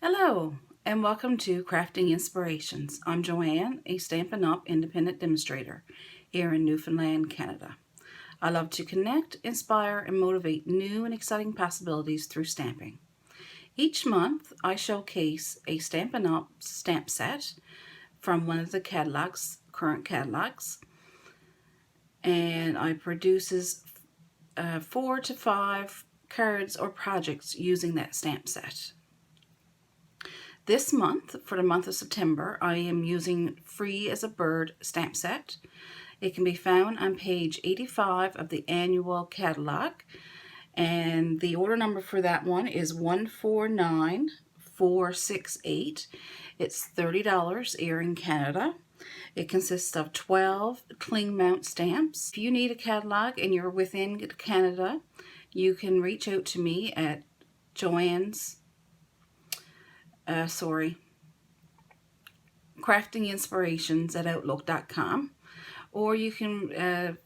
Hello and welcome to Crafting Inspirations. I'm Joanne, a Stampin' Up! Independent demonstrator here in Newfoundland, Canada. I love to connect, inspire, and motivate new and exciting possibilities through stamping. Each month I showcase a Stampin' Up! Stamp set from one of the current catalogs, and I produces 4 to 5 cards or projects using that stamp set. This month, for the month of September, I am using Free as a Bird stamp set. It can be found on page 85 of the annual catalog, and the order number for that one is 149468. It's $30 here in Canada. It consists of 12 cling mount stamps. If you need a catalog and you're within Canada, you can reach out to me at craftinginspirations@outlook.com, or you can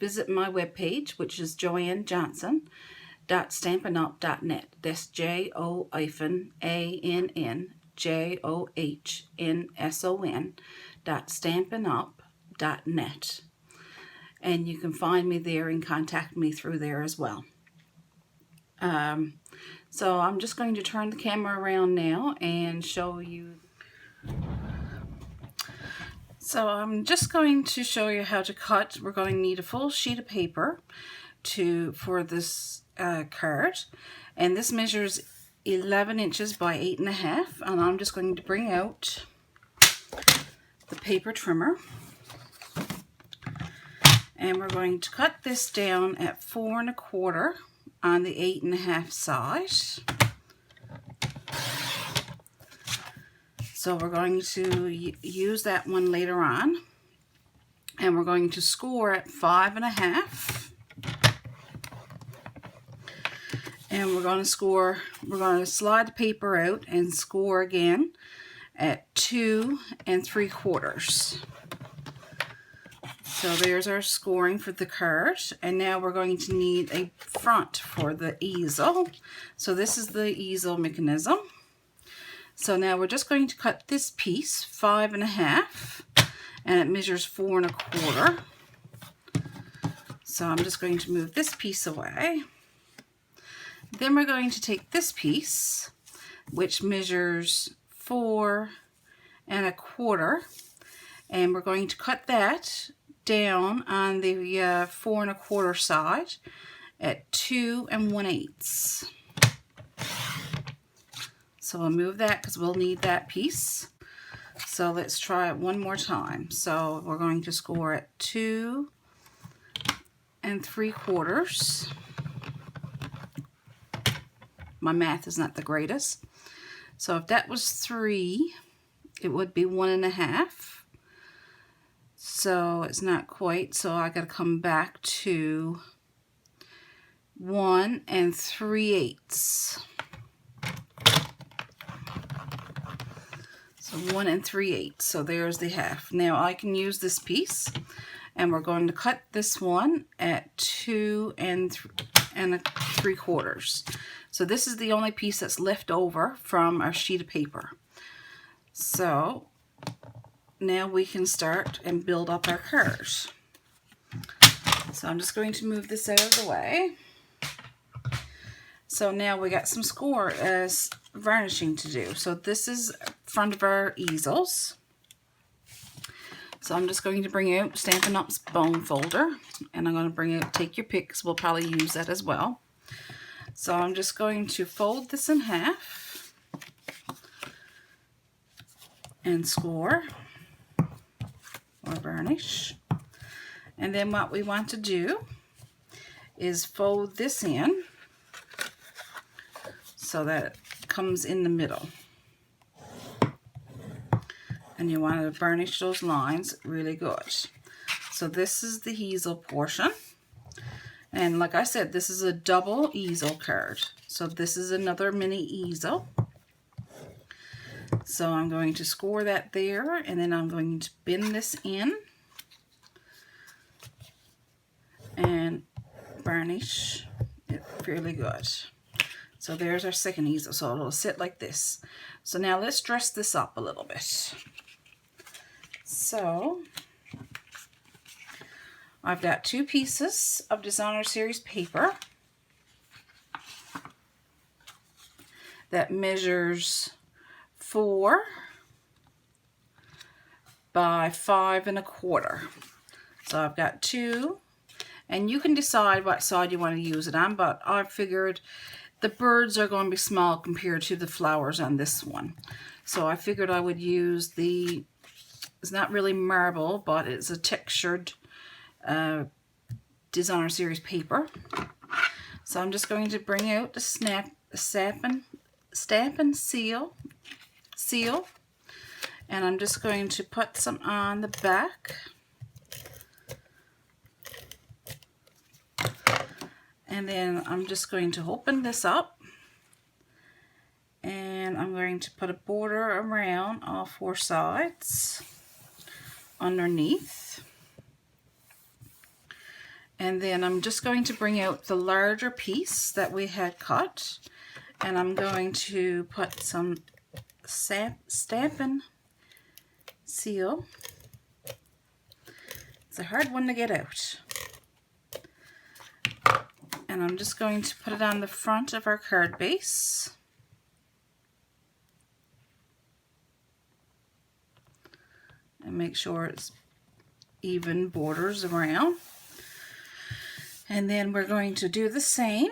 visit my webpage, which is joannejohnson.stampinup.net. That's JOANNJOHNSON.stampinup.net, and you can find me there and contact me through there as well. So I'm just going to turn the camera around now and show you. So I'm just going to show you how to cut. We're going to need a full sheet of paper for this card, and this measures 11 inches by 8.5, and I'm just going to bring out the paper trimmer, and we're going to cut this down at 4 1/4 on the 8.5 side. So we're going to use that one later on, and we're going to score at 5.5, and we're going to slide the paper out and score again at 2 3/4. So there's our scoring for the card, and now we're going to need a front for the easel. So this is the easel mechanism. So now we're just going to cut this piece 5.5, and it measures 4 1/4. So I'm just going to move this piece away. Then we're going to take this piece, which measures 4 1/4, and we're going to cut that down on the 4 1/4 side at 2 1/8. So we'll move that because we'll need that piece. So let's try it one more time. So we're going to score at 2 3/4. My math is not the greatest. So if that was 3, it would be 1 1/2. So it's not quite, so I got to come back to 1 3/8. So 1 3/8. So there's the half. Now I can use this piece, and we're going to cut this one at 2 3/4. So this is the only piece that's left over from our sheet of paper. So now we can start and build up our card. So I'm just going to move this out of the way. So now we got some varnishing to do. So this is front of our easels. So I'm just going to bring out Stampin' Up's bone folder, and I'm going to bring out Take Your Picks. We'll probably use that as well. So I'm just going to fold this in half and score or varnish. And then what we want to do is fold this in so that it comes in the middle. And you want to varnish those lines really good. So this is the easel portion. And like I said, this is a double easel card. So this is another mini easel. So I'm going to score that there, and then I'm going to bend this in and varnish it fairly good. So there's our second easel. So it'll sit like this. So now let's dress this up a little bit. So I've got 2 pieces of Designer Series paper that measures 4 by 5 1/4. So I've got 2, and you can decide what side you want to use it on, but I figured the birds are going to be small compared to the flowers on this one. So I figured I would use it's not really marble, but it's a textured Designer Series paper. So I'm just going to bring out the Stampin seal, and I'm just going to put some on the back. And then I'm just going to open this up, and I'm going to put a border around all 4 sides underneath. And then I'm just going to bring out the larger piece that we had cut, and I'm going to put some Stampin seal. It's a hard one to get out. And I'm just going to put it on the front of our card base. And make sure it's even borders around. And then we're going to do the same.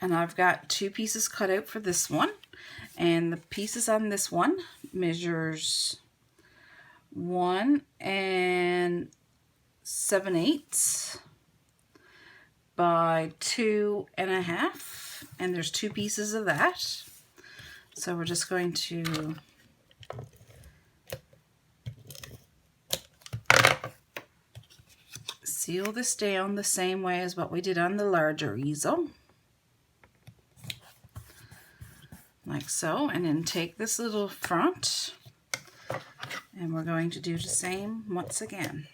And I've got 2 pieces cut out for this one. And the pieces on this one measures 1 7/8 by 2 1/2, and there's 2 pieces of that. So we're just going to seal this down the same way as what we did on the larger easel, like so, and then take this little front, and we're going to do the same once again.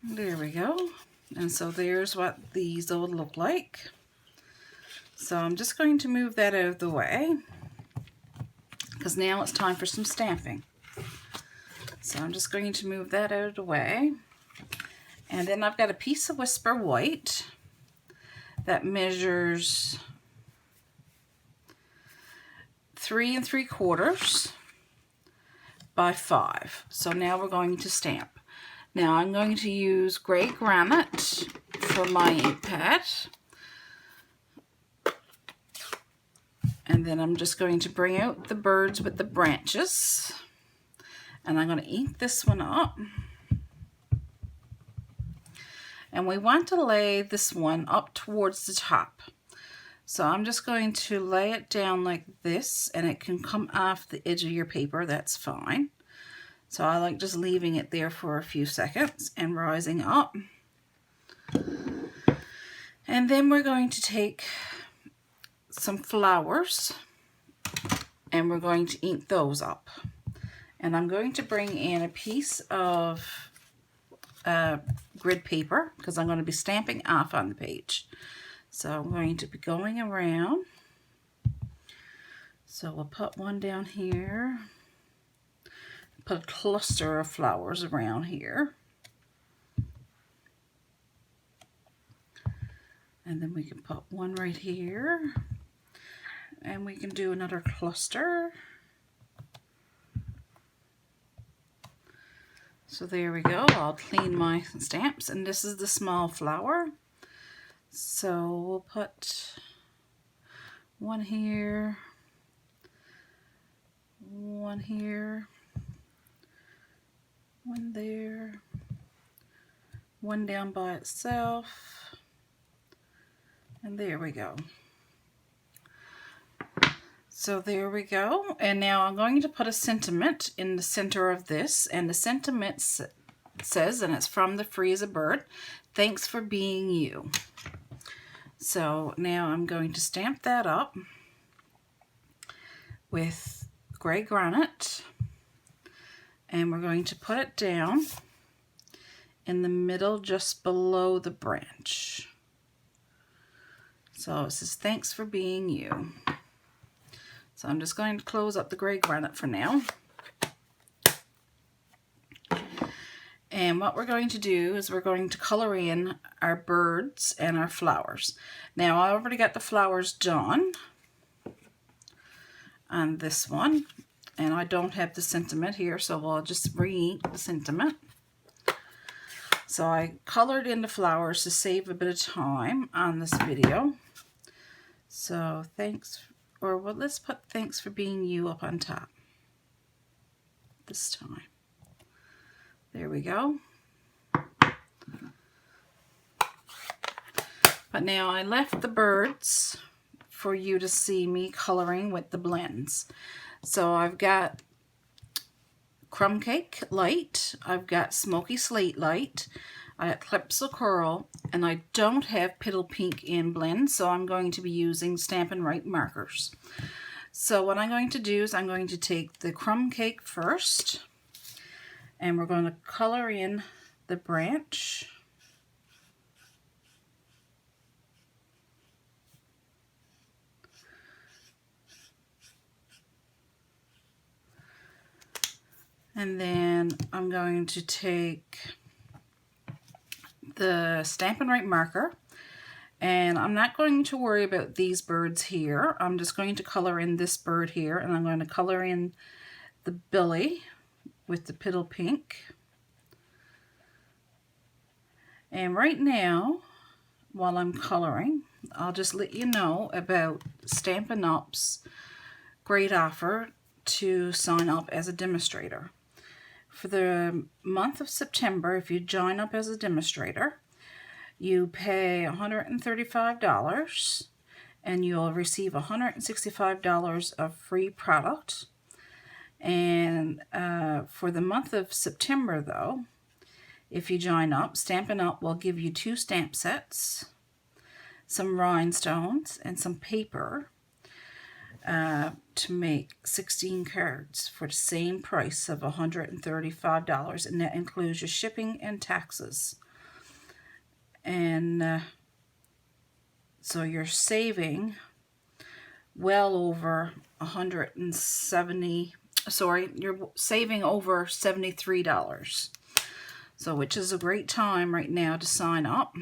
There we go. And so there's what these will look like. So I'm just going to move that out of the way, because now it's time for some stamping. So I'm just going to move that out of the way. And then I've got a piece of Whisper White that measures 3 3/4 by 5. So now we're going to stamp. Now I'm going to use gray granite for my ink pad. And then I'm just going to bring out the birds with the branches. And I'm going to ink this one up. And we want to lay this one up towards the top. So I'm just going to lay it down like this, and it can come off the edge of your paper, that's fine. So I like just leaving it there for a few seconds and rising up. And then we're going to take some flowers and we're going to ink those up. And I'm going to bring in a piece of grid paper, because I'm going to be stamping off on the page. So I'm going to be going around. So we'll put one down here. Put a cluster of flowers around here. And then we can put one right here. And we can do another cluster. So there we go. I'll clean my stamps. And this is the small flower. So we'll put one here. One here. One there, one down by itself, and there we go. So there we go, and now I'm going to put a sentiment in the center of this, and the sentiment says, and it's from the Free as a Bird, "Thanks for being you." So now I'm going to stamp that up with gray granite. And we're going to put it down in the middle just below the branch. So it says, thanks for being you. So I'm just going to close up the gray granite for now. And what we're going to do is we're going to color in our birds and our flowers. Now I already got the flowers done on this one, and I don't have the sentiment here, so I'll just re-ink the sentiment. So I colored in the flowers to save a bit of time on this video. So thanks, or well, let's put thanks for being you up on top this time. There we go. But now I left the birds for you to see me coloring with the blends. So I've got Crumb Cake Light, I've got Smoky Slate Light, I got Calypso Coral, and I don't have Petal Pink in blend, so I'm going to be using Stampin' Right markers. So what I'm going to do is I'm going to take the Crumb Cake first, and we're going to color in the branch. And then I'm going to take the Stampin' Right marker, and I'm not going to worry about these birds here. I'm just going to color in this bird here, and I'm going to color in the belly with the Petal Pink. And right now, while I'm coloring, I'll just let you know about Stampin' Up's great offer to sign up as a demonstrator. For the month of September, if you join up as a demonstrator, you pay $135 and you'll receive $165 of free product. And for the month of September, though, if you join up, Stampin' Up will give you 2 stamp sets, some rhinestones, and some paper to make 16 cards for the same price of $135, and that includes your shipping and taxes. And so you're saving well over you're saving over $73. So which is a great time right now to sign up.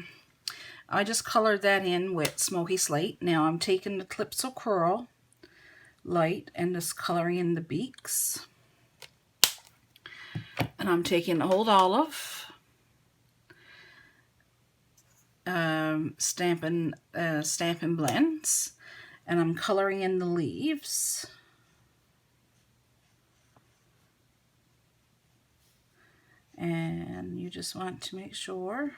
I just colored that in with Smoky Slate. Now I'm taking the Calypso Coral Light and just coloring in the beaks. And I'm taking Old Olive, Stampin' Blends, and I'm coloring in the leaves. And you just want to make sure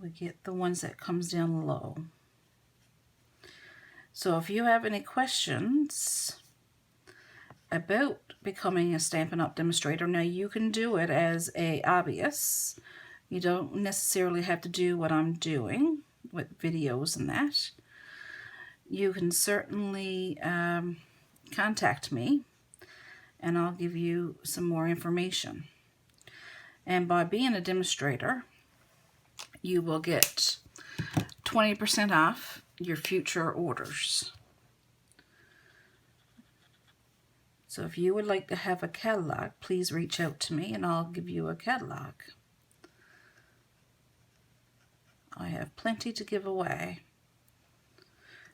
we get the ones that comes down low. So if you have any questions about becoming a Stampin' Up! Demonstrator, now you can do it as a hobbyist. You don't necessarily have to do what I'm doing with videos and that. You can certainly contact me and I'll give you some more information. And by being a demonstrator, you will get 20% off your future orders. So if you would like to have a catalog, please reach out to me and I'll give you a catalog. I have plenty to give away.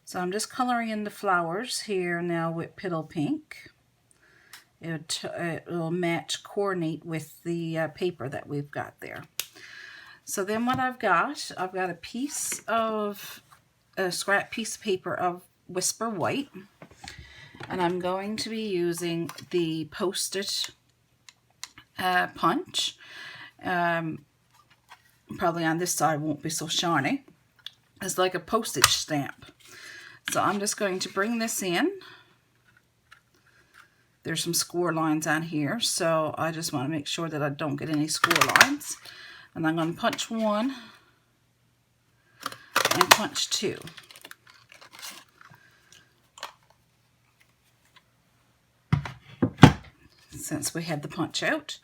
So I'm just coloring in the flowers here now with Petal Pink. It will coordinate with the paper that we've got there. So then what I've got a scrap piece of paper of Whisper White, and I'm going to be using the Postage punch. Probably on this side won't be so shiny. It's like a postage stamp. So I'm just going to bring this in. There's some score lines on here, so I just want to make sure that I don't get any score lines. And I'm going to punch 1 and punch 2. since we had the punch out.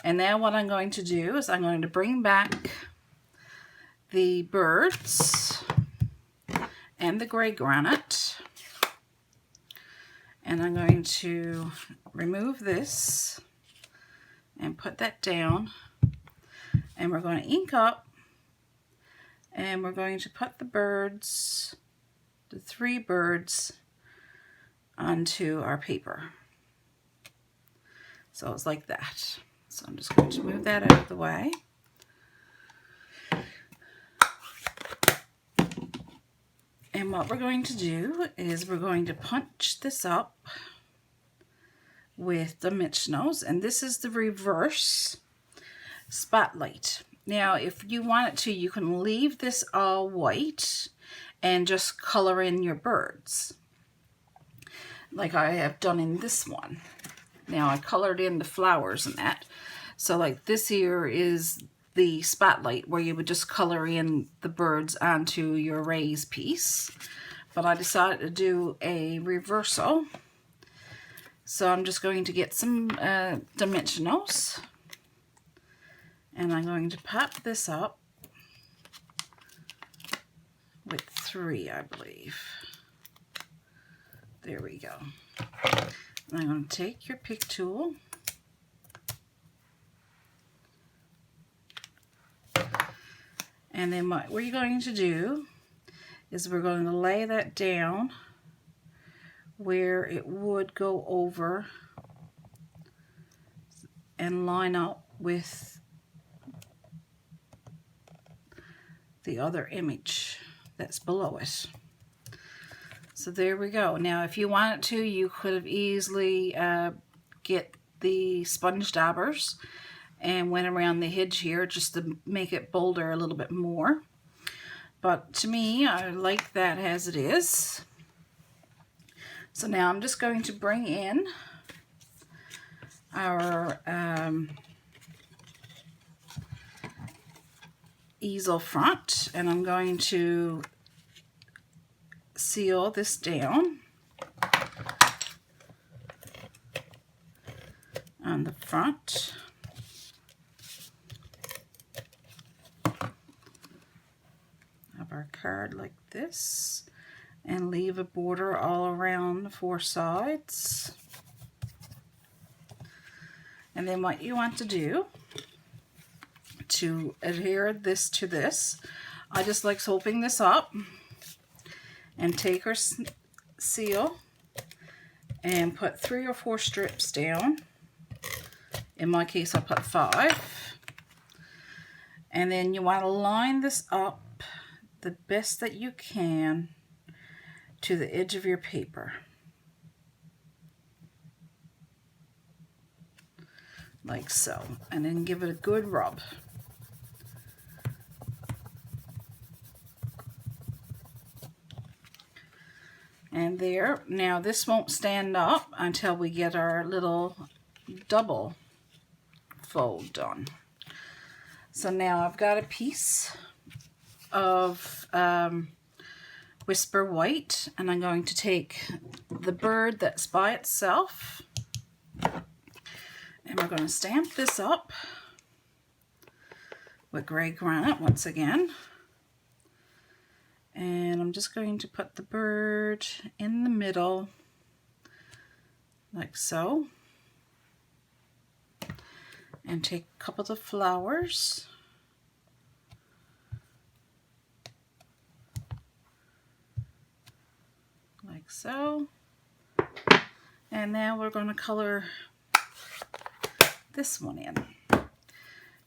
And now what I'm going to do is I'm going to bring back the birds and the gray granite. And I'm going to remove this and put that down. And we're going to ink up. And we're going to put the birds, the 3 birds, onto our paper. So it's like that. So I'm just going to move that out of the way. And what we're going to do is we're going to punch this up with dimensionals, and this is the reverse spotlight. Now if you want it to, you can leave this all white and just color in your birds like I have done in this one. Now I colored in the flowers and that. So like this here is the spotlight where you would just color in the birds onto your raise piece. But I decided to do a reversal. So I'm just going to get some dimensionals. And I'm going to pop this up with 3, I believe. There we go. And I'm going to take your pick tool and then what we're going to do is we're going to lay that down where it would go over and line up with the other image that's below it. So there we go. Now if you wanted to, you could have easily get the sponge daubers and went around the edge here just to make it bolder a little bit more. But to me, I like that as it is. So now I'm just going to bring in our easel front, and I'm going to seal this down on the front. Of our card like this, and leave a border all around the 4 sides. And then what you want to do to adhere this to this, I just like opening this up and take our seal and put 3 or 4 strips down. In my case I put 5. And then you want to line this up the best that you can to the edge of your paper. Like so. And then give it a good rub. And there. Now this won't stand up until we get our little double fold done. So now I've got a piece of Whisper White, and I'm going to take the bird that's by itself, and we're going to stamp this up with gray granite once again. And I'm just going to put the bird in the middle like so, and take a couple of the flowers like so. And now we're going to color this one in.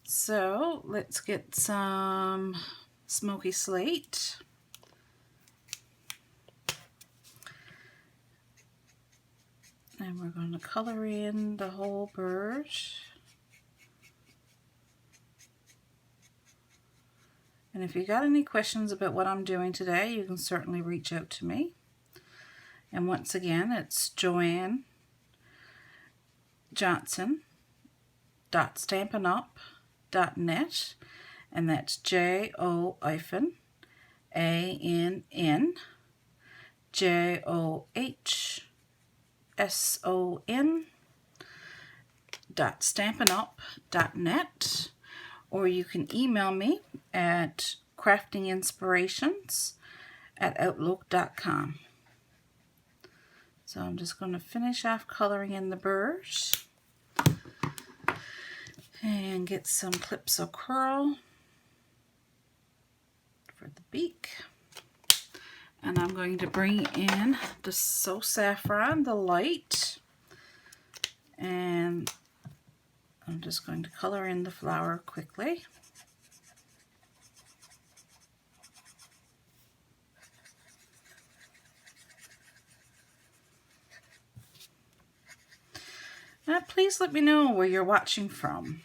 So let's get some smoky slate. And we're going to color in the whole bird. And if you got any questions about what I'm doing today, you can certainly reach out to me. And once again, it's joannejohnson.stampinup.net, and that's JOANNJOHSON stampin.up.net, or you can email me at craftinginspirations@outlook.com. So I'm just going to finish off coloring in the birds and get some clips of curl for the beak. And I'm going to bring in the So Saffron, the light, and I'm just going to color in the flower quickly. Now, please let me know where you're watching from.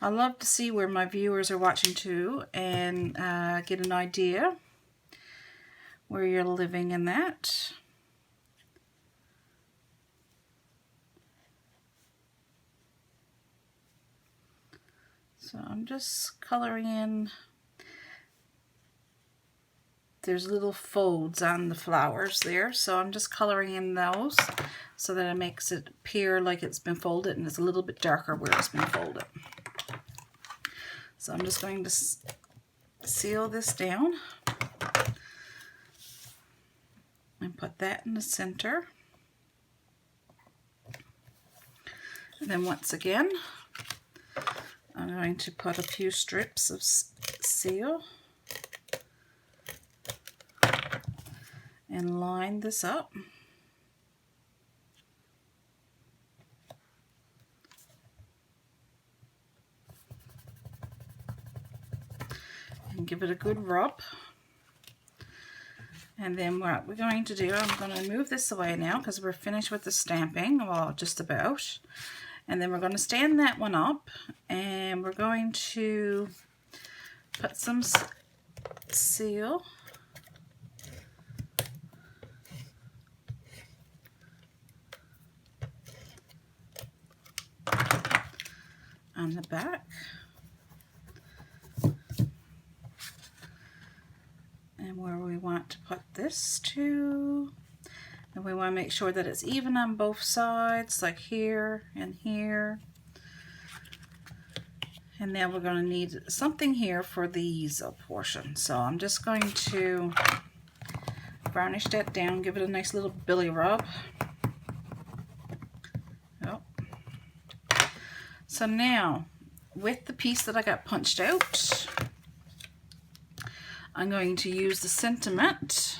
I love to see where my viewers are watching to and get an idea where you're living in that. So I'm just coloring in. There's little folds on the flowers there, so I'm just coloring in those so that it makes it appear like it's been folded, and it's a little bit darker where it's been folded. So I'm just going to seal this down and put that in the center. And then once again, I'm going to put a few strips of seal and line this up. And give it a good rub. And then what we're going to do, I'm going to move this away now because we're finished with the stamping, well, just about. And then we're going to stand that one up, and we're going to put some seal on the back. And where we want to put this to, and we want to make sure that it's even on both sides, like here and here. And then we're going to need something here for the easel portion. So I'm just going to varnish that down, give it a nice little billy rub. Oh. So now, with the piece that I got punched out, I'm going to use the sentiment,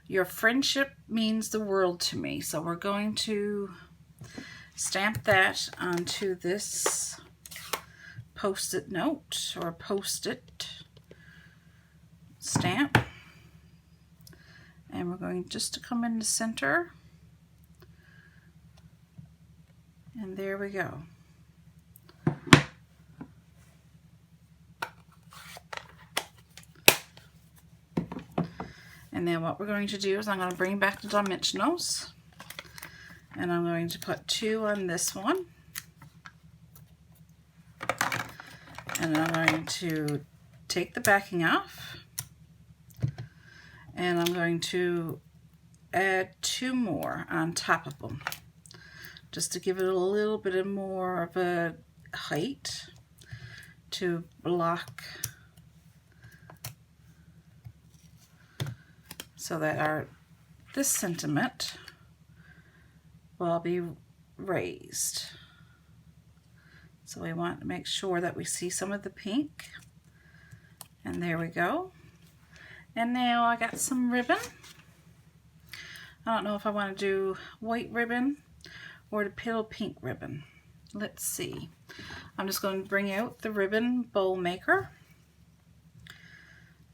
"Your friendship means the world to me." So we're going to stamp that onto this Post-it note or Post-it stamp. And we're going just to come in the center. And there we go. And then what we're going to do is I'm going to bring back the dimensionals, and I'm going to put 2 on this one, and I'm going to take the backing off, and I'm going to add 2 more on top of them just to give it a little bit more of a height to block, so that this sentiment will be raised. So we want to make sure that we see some of the pink. And there we go. And now I got some ribbon. I don't know if I want to do white ribbon or the pale pink ribbon. Let's see. I'm just going to bring out the ribbon bowl maker.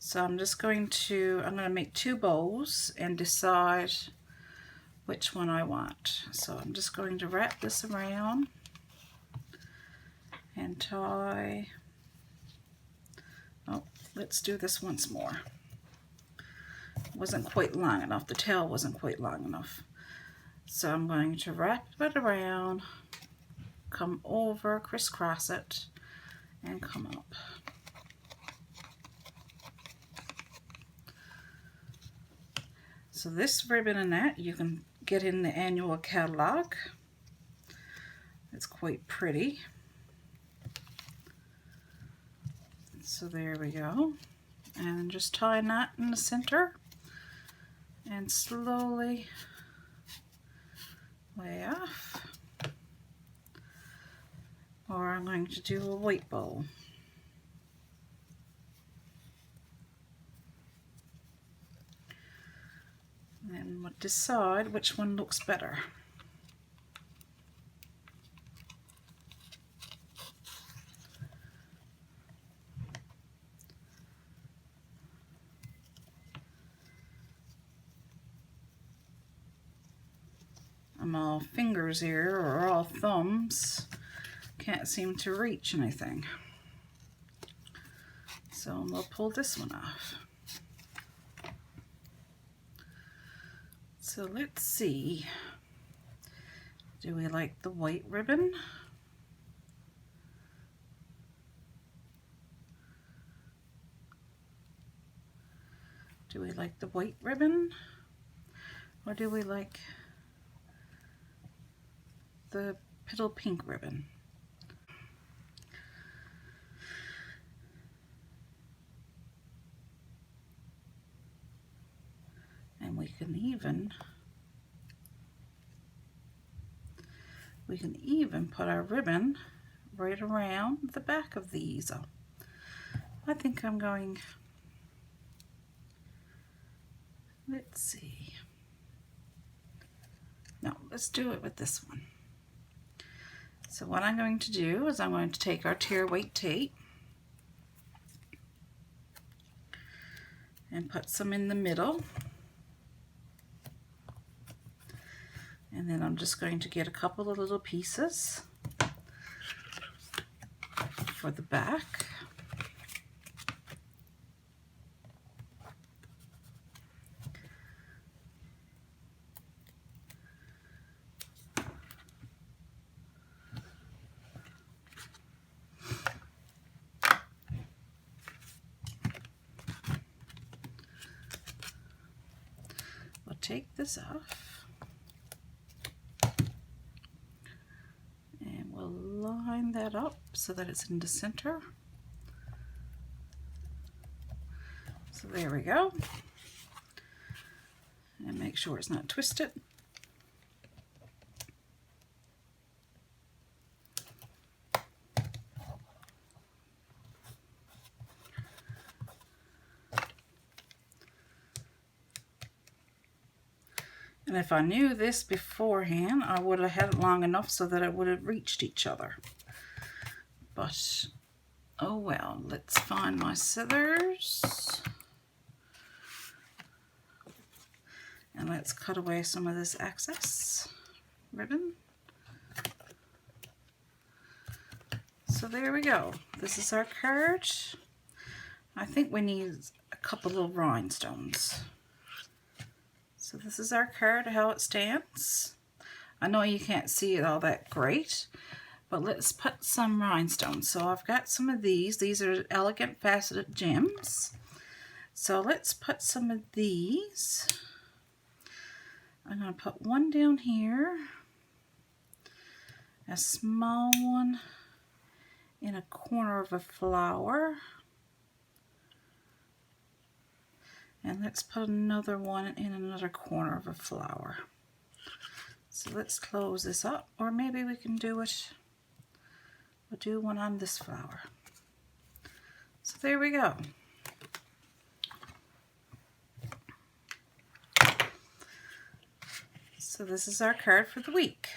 So I'm going to make 2 bows and decide which one I want. So I'm just going to wrap this around and tie. Oh, let's do this once more. It wasn't quite long enough. The tail wasn't quite long enough. So I'm going to wrap it around, come over, crisscross it, and come up. So this ribbon and that you can get in the annual catalog, quite pretty. So there we go. And just tie a knot in the center and slowly lay off. Or I'm going to do a white bow. And we'll decide which one looks better. I'm all fingers here, or all thumbs. Can't seem to reach anything. So we'll pull this one off. So let's see. Do we like the white ribbon? Do we like the white ribbon? Or do we like the petal pink ribbon? And we can even put our ribbon right around the back of the easel. I think I'm going, let's see. No, let's do it with this one. So what I'm going to do is I'm going to take our tear weight tape and put some in the middle. And then I'm just going to get a couple of little pieces for the back. We'll take this off. Line that up so that it's in the center. So there we go. And make sure it's not twisted. And if I knew this beforehand, I would have had it long enough so that it would have reached each other. But, oh well, let's find my scissors. And let's cut away some of this excess ribbon. So there we go. This is our card. I think we need a couple of rhinestones. So this is our card, how it stands. I know you can't see it all that great, but let's put some rhinestones. So I've got some of these. These are elegant faceted gems. So let's put some of these. I'm going to put one down here, a small one in a corner of a flower. And let's put another one in another corner of a flower. So let's close this up, or maybe we can do it, we'll do one on this flower. So there we go. So this is our card for the week.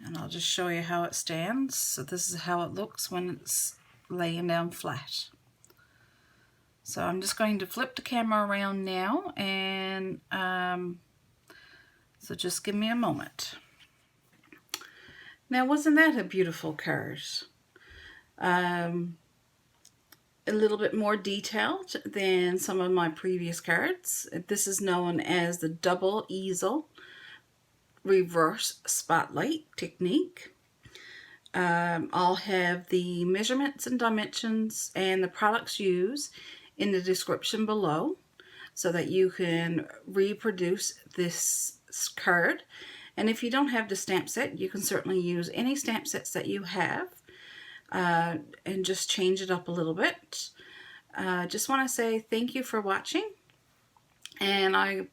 And I'll just show you how it stands. So this is how it looks when it's laying down flat. So I'm just going to flip the camera around now, and so just give me a moment. Now, wasn't that a beautiful card? A little bit more detailed than some of my previous cards. This is known as the double easel reverse spotlight technique. I'll have the measurements and dimensions and the products used in the description below so that you can reproduce this card And if you don't have the stamp set, you can certainly use any stamp sets that you have and just change it up a little bit. Just want to say thank you for watching, and I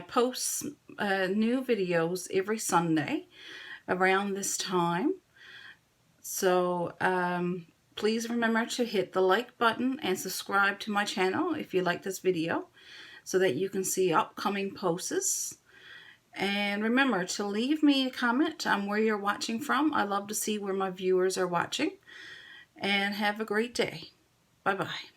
post new videos every Sunday around this time. So please remember to hit the like button and subscribe to my channel if you like this video, so that you can see upcoming posts. And remember to leave me a comment on where you're watching from. I love to see where my viewers are watching. And have a great day. Bye-bye.